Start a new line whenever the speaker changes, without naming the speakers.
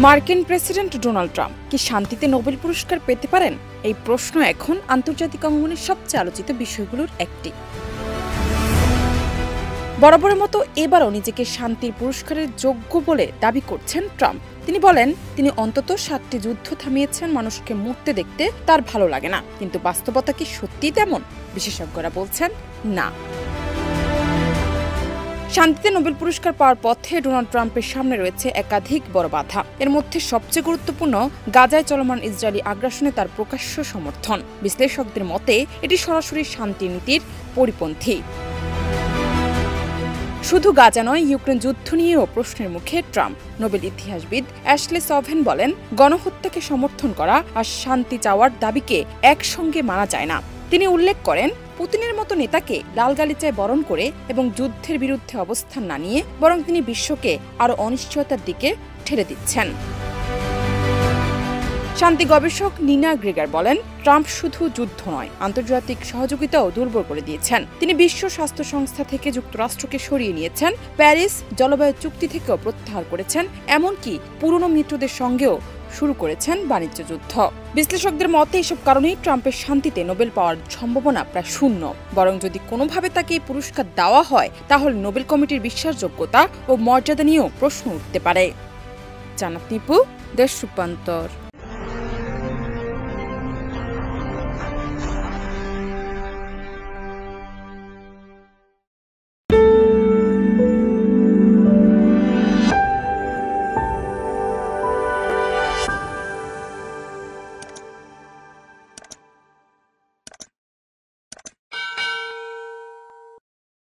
মার্কিন president Donald Trump কি শান্তিতে নোবেল পুরস্কার পেতে পারেন? এই প্রশ্ন এখন আন্তর্জাতিক অঙ্গনের সবচেয়ে আলোচিত বিষয়গুলোর একটি। বরাবরের মতো এবারও নিজেকে শান্তির পুরস্কারের যোগ্য বলে দাবি করছেন ট্রাম্প। তিনি বলেন, তিনি অন্তত 7টি যুদ্ধ থামিয়েছেন। মানুষকে মরতে দেখতে তার ভালো লাগে না, কিন্তু বাস্তবতা কি সত্যিই তেমন? বিশেষজ্ঞরা বলছেন না। শান্তিতে নোবেল পুরস্কার পাওয়ার পথে ডোনাল্ড ট্রাম্পের সামনে রয়েছে একাধিক বড় বাধা। এর মধ্যে সবচেয়ে গুরুত্বপূর্ণ গাজায় চলমান ইসরায়েলি আগ্রাসনে তার প্রকাশ্য সমর্থন। বিশ্লেষকদের মতে এটি সরাসরি শান্তি নীতির পরিপন্থী। শুধু গাজা নয়, ইউক্রেন যুদ্ধ নিয়েও প্রশ্নের মুখে ট্রাম্প। নোবেল ইতিহাসবিদ অ্যাশলে সভেন বলেন, গণহত্যাকে সমর্থন করা আর শান্তি চাওয়ার দাবিকে একসঙ্গে মানা যায় না। তিনি উল্লেখ করেন, পুতিনের মতো নেতাকে লাল গালিচায় বরণ করে এবং যুদ্ধের বিরুদ্ধে অবস্থান না নিয়ে বরং তিনি বিশ্বকে আরও অনিশ্চয়তার দিকে ঠেলে দিচ্ছেন। শান্তি গবেষক নিনা গ্রেগার বলেন, ট্রাম্প শুধু যুদ্ধ নয়, আন্তর্জাতিক সহযোগিতাও দুর্বল করে দিয়েছেন। তিনি বিশ্ব স্বাস্থ্য সংস্থা থেকে যুক্তরাষ্ট্রকে সরিয়ে নিয়েছেন, প্যারিস জলবায়ু চুক্তি থেকেও প্রত্যাহার করেছেন, এমনকি পুরনো মিত্রদের সঙ্গেও শুরু করেছেন বাণিজ্য যুদ্ধ। বিশ্লেষকদের মতে এসব কারণেই ট্রাম্পের শান্তিতে নোবেল পাওয়ার সম্ভাবনা প্রায় শূন্য। বরং যদি কোনোভাবে তাকে এই পুরস্কার দেওয়া হয়, তাহলে নোবেল কমিটির বিশ্বাসযোগ্যতা ও মর্যাদা নিয়েও প্রশ্ন উঠতে পারে। জান্নাত নিপু, দেশ রূপান্তর।